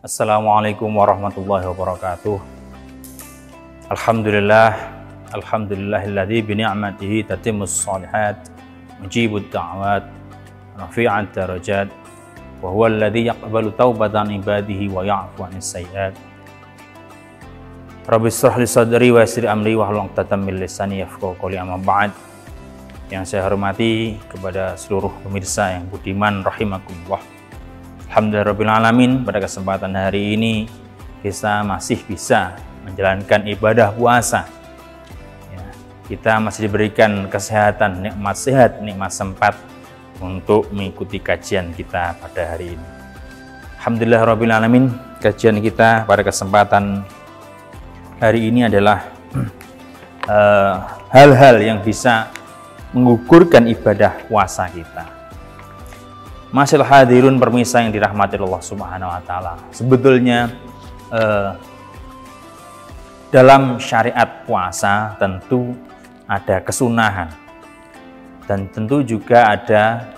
Assalamualaikum warahmatullahi wabarakatuh. Alhamdulillahilladzi bi ni'matihi tatimmus shalihat, mujibud da'awat, rafi'ad darajat, wa huwa alladzi yaqbalu taubatan ibadihi wa ya'fu 'anis sayyi'at. Rabbi shrah li sadri wa yassir amri wahlul 'uqdatam min lisani yafqahu qawli, amma ba'd. Yang saya hormati kepada seluruh pemirsa yang budiman rahimakumullah. Alhamdulillahirabbil alamin, pada kesempatan hari ini kita masih bisa menjalankan ibadah puasa. Ya, kita masih diberikan kesehatan, nikmat sehat, nikmat sempat untuk mengikuti kajian kita pada hari ini. Alhamdulillahirabbil alamin, kajian kita pada kesempatan hari ini adalah hal-hal yang bisa menggugurkan ibadah puasa kita. Masyaallah hadirun pemirsa yang dirahmati Allah Subhanahu wa taala. Sebetulnya dalam syariat puasa tentu ada kesunahan dan tentu juga ada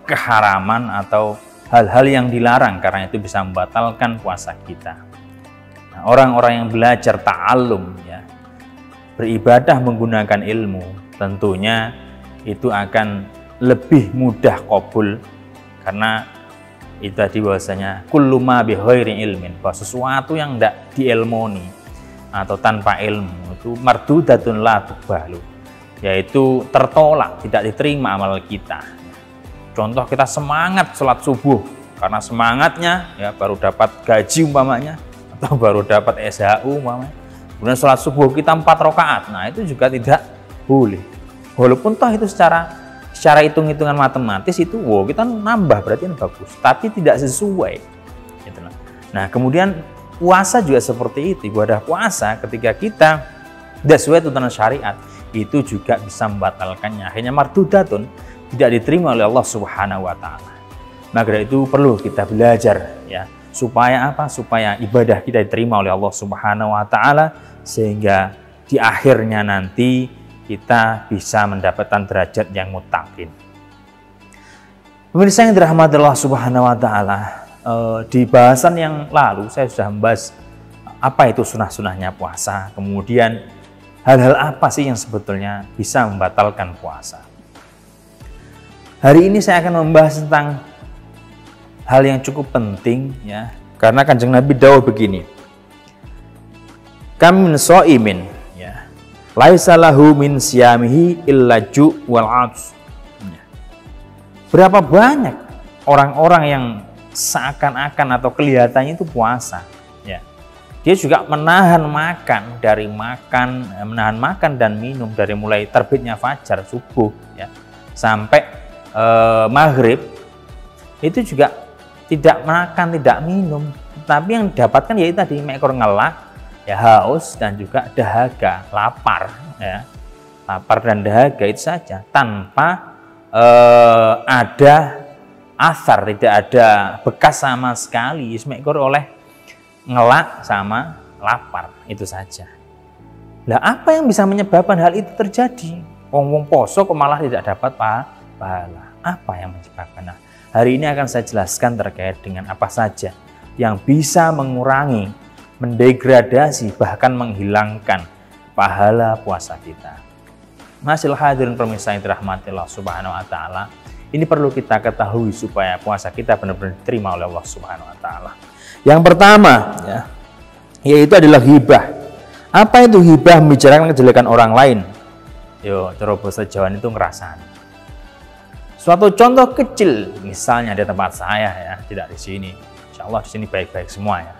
keharaman atau hal-hal yang dilarang, karena itu bisa membatalkan puasa kita. Nah, orang-orang yang belajar ta'allum, ya, beribadah menggunakan ilmu, tentunya itu akan lebih mudah qabul, karena itu tadi bahwasanya kullu ma bi ghairi ilmin, bahwa sesuatu yang tidak diilmoni atau tanpa ilmu itu mardudatun la tuqbalu, yaitu tertolak, tidak diterima amal kita. Contoh, kita semangat sholat subuh karena semangatnya ya baru dapat gaji umpamanya, atau baru dapat SHU umpamanya, kemudian sholat subuh kita 4 rakaat, nah itu juga tidak boleh. Walaupun toh itu secara hitung-hitungan matematis itu kita nambah, berarti kan bagus, tapi tidak sesuai gitu. Nah, kemudian puasa juga seperti itu. Ibadah puasa ketika kita tidak sesuai tuntunan syariat itu juga bisa membatalkannya, akhirnya mardudatun, tidak diterima oleh Allah Subhanahu wa taala. Maka dari itu perlu kita belajar, ya, supaya apa? Supaya ibadah kita diterima oleh Allah Subhanahu wa taala, sehingga di akhirnya nanti kita bisa mendapatkan derajat yang muttaqin. Pemirsa yang dirahmati Allah Subhanahu wa taala, di bahasan yang lalu saya sudah membahas apa itu sunah-sunahnya puasa, kemudian hal-hal apa sih yang sebetulnya bisa membatalkan puasa. Hari ini saya akan membahas tentang hal yang cukup penting, ya, karena Kanjeng Nabi dawuh begini, kam min shaimin, laisa lahu min siyamihi illa ju' wal 'atsy. Berapa banyak orang-orang yang seakan-akan atau kelihatannya itu puasa, ya. Dia juga menahan makan dan minum dari mulai terbitnya fajar subuh, ya, sampai maghrib. Itu juga tidak makan, tidak minum, tapi yang didapatkan yaitu tadi mekor ngelak, ya, haus dan juga dahaga, lapar, ya, lapar dan dahaga itu saja, tanpa ada asar, tidak ada bekas sama sekali, semekor oleh ngelak sama lapar, itu saja. Nah, apa yang bisa menyebabkan hal itu terjadi? Wong poso kok malah tidak dapat pahala. Apa yang menyebabkan? Nah, hari ini akan saya jelaskan terkait dengan apa saja yang bisa mengurangi, mendegradasi, bahkan menghilangkan pahala puasa kita. Masyaallah hadirin pemirsa yang dirahmati Allah Subhanahu wa taala, ini perlu kita ketahui supaya puasa kita benar-benar diterima oleh Allah Subhanahu wa taala. Yang pertama, ya, yaitu adalah hibah. Apa itu hibah? Membicarakan kejelekan orang lain. Yo, cara bahasa Jawa itu ngerasani. Suatu contoh kecil, misalnya di tempat saya, ya, tidak di sini. Insyaallah di sini baik-baik semua, ya.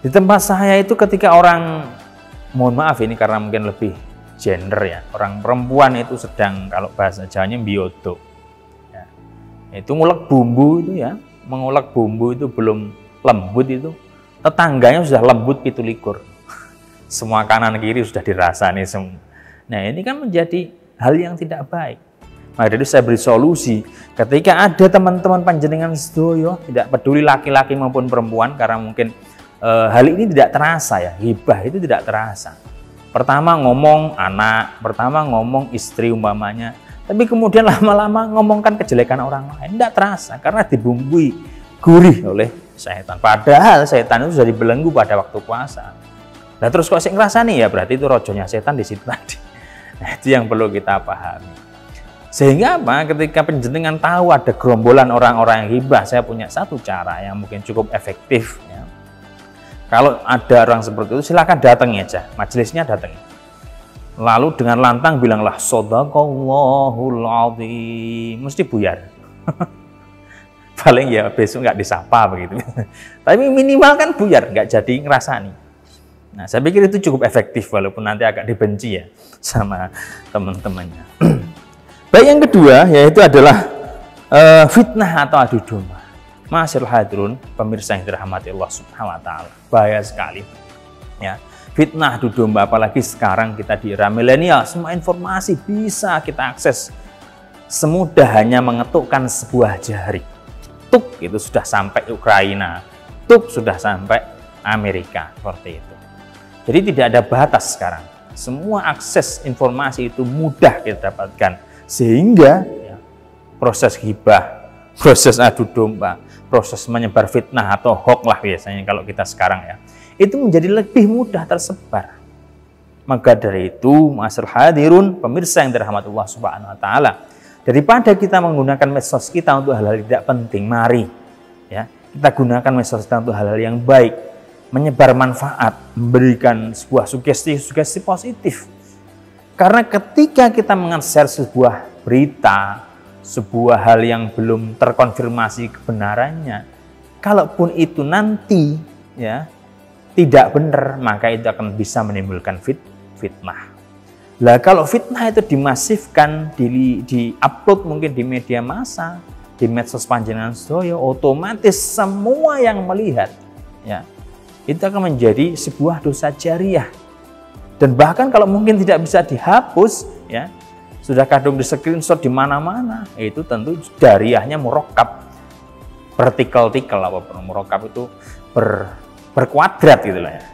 Di tempat saya itu ketika orang, mohon maaf ini karena mungkin lebih gender, ya, orang perempuan itu sedang, kalau bahasa Jawanya biodo, ya, itu ngulek bumbu itu, ya, mengulek bumbu itu belum lembut itu, tetangganya sudah lembut 17. Semua kanan kiri sudah dirasani semua. Nah, ini kan menjadi hal yang tidak baik. Maka dari itu saya beri solusi, ketika ada teman-teman panjenengan sedoyo, tidak peduli laki-laki maupun perempuan, karena mungkin hal ini tidak terasa, ya, hibah itu tidak terasa. Pertama ngomong anak, pertama ngomong istri umpamanya, tapi kemudian lama-lama ngomongkan kejelekan orang lain, tidak terasa karena dibumbui gurih oleh setan. Padahal setan itu sudah dibelenggu pada waktu puasa. Nah terus kok sing ngrasani, ya berarti itu rojonya setan di situ tadi. Nah itu yang perlu kita pahami. Sehingga apa? Ketika penjenengan tahu ada gerombolan orang-orang yang hibah, saya punya satu cara yang mungkin cukup efektif. Ya. Kalau ada orang seperti itu, silakan datangi aja, majelisnya datangi. Lalu dengan lantang bilanglah Shadaqallahul Adzim, mesti buyar. Paling ya besok nggak disapa begitu. Tapi minimal kan buyar, nggak jadi ngerasani. Nah, saya pikir itu cukup efektif walaupun nanti agak dibenci ya sama teman-temannya. Baik, yang kedua yaitu adalah fitnah atau adu domba. Masyaallah hadirun, pemirsa yang dirahmati Allah Subhanahu wa taala. Bahaya sekali. Ya. Fitnah adu domba, apalagi sekarang kita di era milenial, semua informasi bisa kita akses semudah hanya mengetukkan sebuah jari. Tuk itu sudah sampai Ukraina, tuk sudah sampai Amerika, seperti itu. Jadi tidak ada batas sekarang. Semua akses informasi itu mudah kita dapatkan. Sehingga ya, proses ghibah, proses adu domba, proses menyebar fitnah atau hoax lah biasanya kalau kita sekarang ya, itu menjadi lebih mudah tersebar. Maka dari itu, ma'asyiral hadirun, pemirsa yang dirahmati Allah Subhanahu wa taala, daripada kita menggunakan medsos kita untuk hal-hal tidak penting, mari ya, kita gunakan medsos kita untuk hal-hal yang baik, menyebar manfaat, memberikan sebuah sugesti positif. Karena ketika kita meng-share sebuah berita, sebuah hal yang belum terkonfirmasi kebenarannya, kalaupun itu nanti ya tidak benar, maka itu akan bisa menimbulkan fitnah. Lah kalau fitnah itu dimasifkan, di-upload mungkin di media massa, di medsos panjenengan sedaya, otomatis semua yang melihat ya itu akan menjadi sebuah dosa jariah. Dan bahkan kalau mungkin tidak bisa dihapus ya, sudah kadung di screenshot di mana-mana, itu tentu jariahnya murokab, vertikal-tikal apa murokab itu berkuadrat gitu lah ya.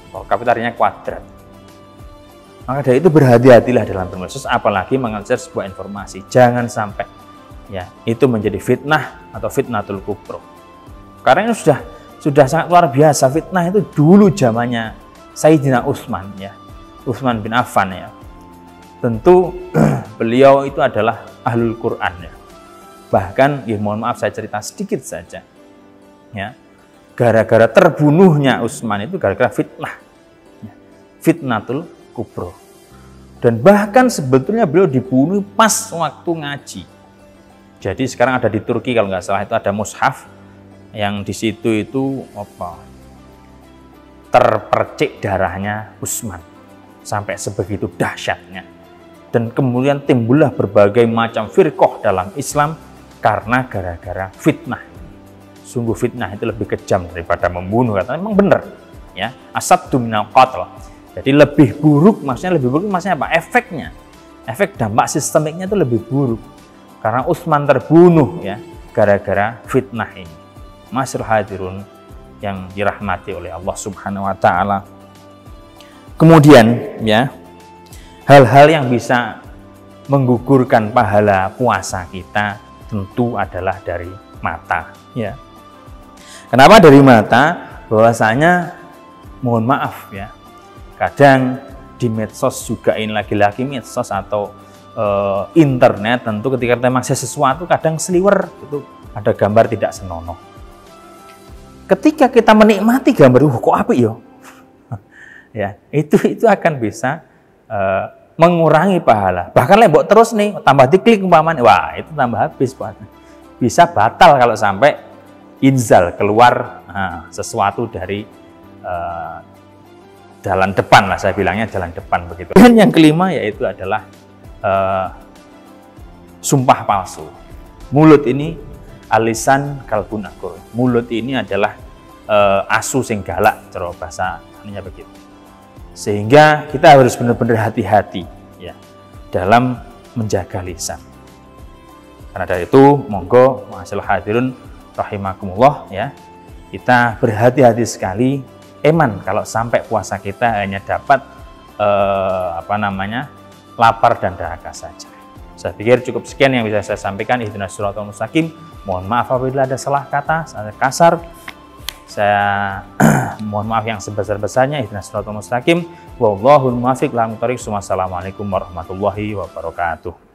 Murokab itu artinya kuadrat. Maka dari itu berhati-hatilah dalam bermedsos, apalagi mengejar sebuah informasi. Jangan sampai ya itu menjadi fitnah atau fitnatul kubro. Karena ini sudah sangat luar biasa. Fitnah itu dulu zamannya Sayyidina Utsman ya, Utsman bin Affan ya. Tentu beliau itu adalah ahlul Quran ya. Bahkan ya mohon maaf saya cerita sedikit saja ya. Gara-gara terbunuhnya Utsman itu gara-gara fitnah ya. Fitnatul kubro. Dan bahkan sebetulnya beliau dibunuh pas waktu ngaji. Jadi sekarang ada di Turki kalau nggak salah itu ada mushaf yang di situ itu apa? Terpercik darahnya Utsman sampai sebegitu dahsyatnya. Dan kemudian timbullah berbagai macam firqah dalam Islam karena gara-gara fitnah. Sungguh fitnah itu lebih kejam daripada membunuh, katanya memang benar ya, asaddu minal qatl. Jadi lebih buruk, maksudnya apa? Efeknya, efek dampak sistemiknya itu lebih buruk karena Utsman terbunuh ya gara-gara fitnah ini. Masyaallah hadirun yang dirahmati oleh Allah Subhanahu wa taala. Kemudian ya, hal-hal yang bisa menggugurkan pahala puasa kita tentu adalah dari mata ya. Kenapa dari mata? Bahwasanya mohon maaf ya, kadang di medsos juga, ini lagi-lagi medsos atau internet, tentu ketika kita mengakses sesuatu kadang seliwer itu ada gambar tidak senonoh. Ketika kita menikmati gambar, kok apik yo, ya itu akan bisa mengurangi pahala. Bahkan lebok terus nih, tambah diklik umpamanya, wah itu tambah habis puasa. Bisa batal kalau sampai inzal keluar sesuatu dari jalan depan lah, saya bilangnya jalan depan begitu. Dan yang kelima yaitu adalah sumpah palsu. Mulut ini alisan kalbun akur. Mulut ini adalah asu sing galak, cara bahasa ininya begitu. Sehingga kita harus benar-benar hati-hati ya dalam menjaga lisan. Karena dari itu monggo ma'asyiral hadirin rahimakumullah ya, kita berhati-hati sekali. Eman kalau sampai puasa kita hanya dapat lapar dan dahaga saja. Saya pikir cukup sekian yang bisa saya sampaikan. Ihdinas siratal mustaqim. Mohon maaf apabila ada salah kata, salah kasar. Saya mohon maaf yang sebesar-besarnya. Ihdinas siratal mustaqim. Wallahul muwaffiq ila aqwamit thoriq. Wassalamualaikum warahmatullahi wabarakatuh.